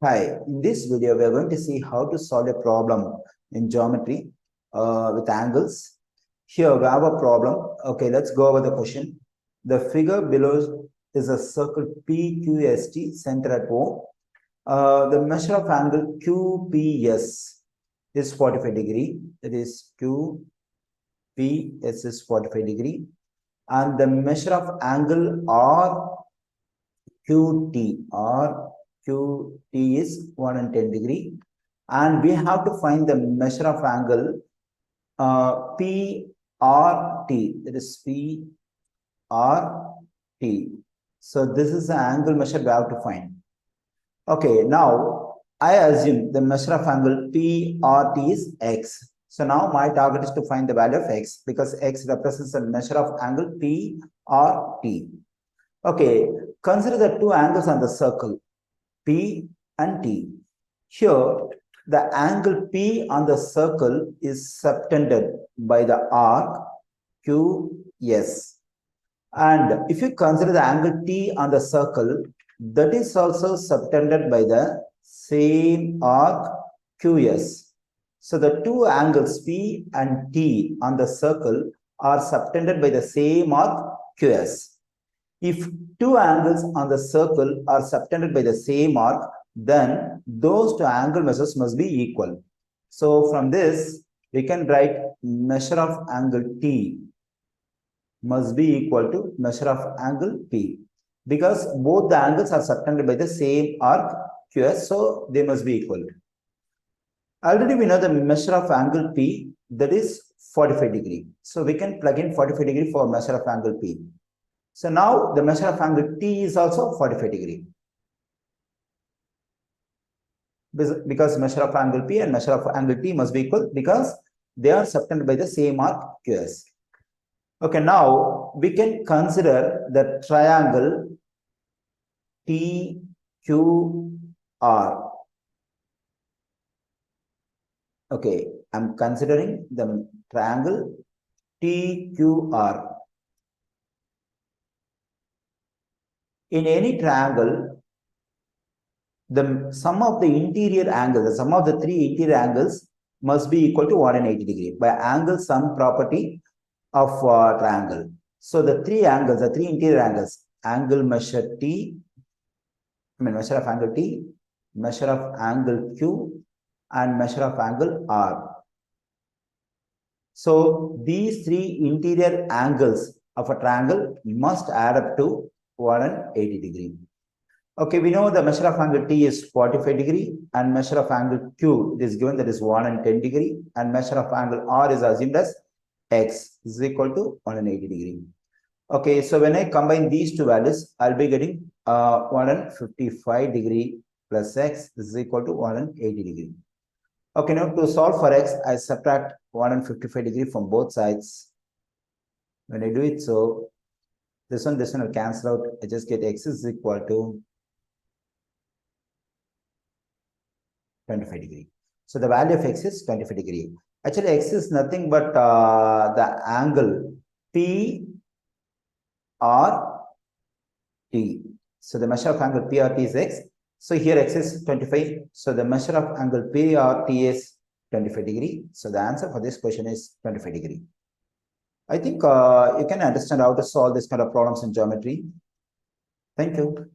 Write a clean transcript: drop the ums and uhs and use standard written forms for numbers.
Hi, in this video, we are going to see how to solve a problem in geometry with angles. Here we have a problem. Okay, let's go over the question. The figure below is a circle PQST centered at O. The measure of angle QPS is 45 degree. It is QPS is 45 degree. And the measure of angle QT is 110 degree, and we have to find the measure of angle PRT, that is PRT. So this is the angle measure we have to find. Okay, now I assume the measure of angle PRT is X. So now my target is to find the value of X because X represents the measure of angle PRT. Okay, consider the two angles on the circle, P and T. Here, the angle P on the circle is subtended by the arc QS. And if you consider the angle T on the circle, that is also subtended by the same arc QS. So the two angles P and T on the circle are subtended by the same arc QS. If two angles on the circle are subtended by the same arc, then those two angle measures must be equal. So from this, we can write measure of angle T must be equal to measure of angle P, because both the angles are subtended by the same arc QS, so they must be equal. Already we know the measure of angle P, that is 45 degree. So we can plug in 45 degree for measure of angle P. So now the measure of angle T is also 45 degree. Because measure of angle P and measure of angle T must be equal because they are subtended by the same arc QS. Okay, now we can consider the triangle TQR. Okay, I'm considering the triangle TQR. In any triangle, the sum of the interior angles, the sum of the three interior angles must be equal to 180 degree by angle sum property of triangle. So the three angles, the three interior angles, angle measure T, measure of angle T, measure of angle Q, and measure of angle R. So these three interior angles of a triangle must add up to 180 degree. Okay, we know the measure of angle T is 45 degree and measure of angle Q is given, that is 110 degree, and measure of angle R is assumed as X is equal to 180 degree. Okay, so when I combine these two values, I'll be getting 155 degree plus X is equal to 180 degree. Okay, now to solve for X, I subtract 155 degree from both sides. When I do it, so this one will cancel out. I just get X is equal to 25 degree. So the value of X is 25 degree. Actually, X is nothing but the angle PRT. So the measure of angle PRT is X. So here X is 25. So the measure of angle PRT is 25 degree. So the answer for this question is 25 degree. I think you can understand how to solve this kind of problems in geometry. Thank you.